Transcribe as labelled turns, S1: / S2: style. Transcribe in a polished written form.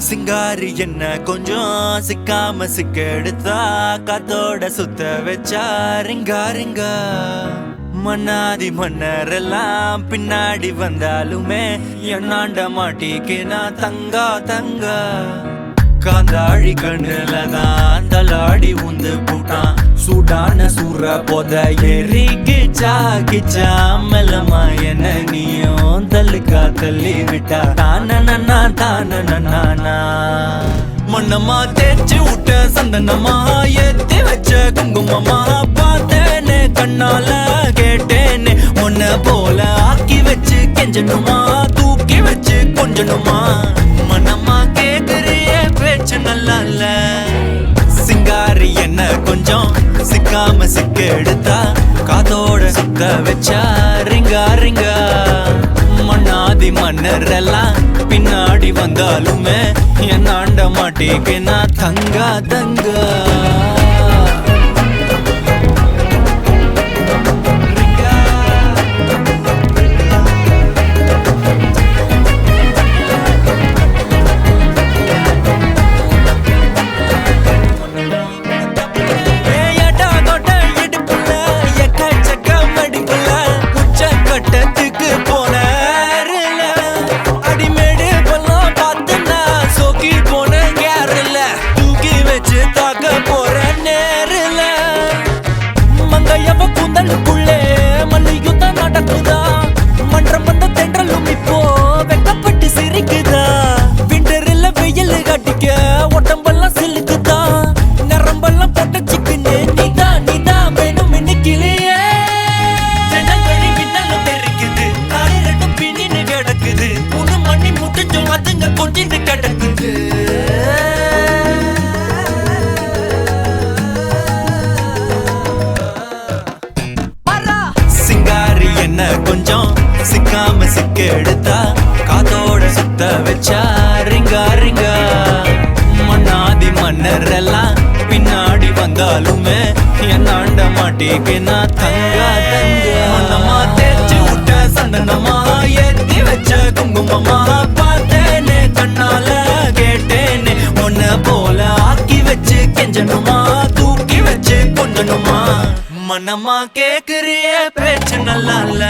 S1: சிங்காரி என்ன கொஞ்சம் சிக்காம சிக்க எடுத்தா காத்தோட சுத்த வச்சா ரிங்கா ரிங்கா மன்னாதி மன்னரெல்லாம் பின்னாடி வந்தாலுமே என்னாண்ட மாட்டிக்கு நான் தங்கா தங்கா காந்தாழி கண்ணுலதான் தலாடி உந்து போட்டான் சூடான சூற போத ஏறி கிச்சா கிச்சா மெல்லமா என்ன நீயும் தள்ளுக்கா தள்ளி விட்டா தானனா தானனா மண்ணம்மா தேய்ச்சி விட்ட சந்தனமா ஏத்தி வச்ச குங்குமமா பார்த்தேனே கண்ணால கேட்டேனே உன்ன போல ஆக்கி வச்சு கெஞ்சணுமா தூக்கி வச்சு கொஞ்சணுமா மனமா கேக்குறிய பேச்சு நல்லா இல்ல சிங்காரி என்ன கொஞ்சம் சிக்காம சிக்க எடுத்தா காதோட சுத்த வச்சா ரிங்கா ரிங்கா மண்ணாதி மன்னரெல்லாம் பின்னாடி வந்தாலுமே என்னாண்ட மாட்டேக்கு நான் தங்கா தங்கா சிங்காரி என்ன கொஞ்சம் சிக்காம சிக்க எடுத்தா காதோட சுத்த வச்சா ரிங்கா ரிங்கா மண்ணாதி மன்னரெல்லாம் பின்னாடி வந்தாலுமே என்னாண்ட மாட்டேக்கு நான் தங்கா தங்கா மண்ணமா தேய்ச்சி விட்ட சந்தனமா ஏத்தி வச்ச குங்குமமா பார்த்தேனே கண்ணால கேட்டேனே உன்ன போல ஆக்கி வச்சு கெஞ்சணுமா தூக்கி வச்சு கொஞ்சணுமா மனமா கேக்குறிய பேச்சு நல்லா இல்ல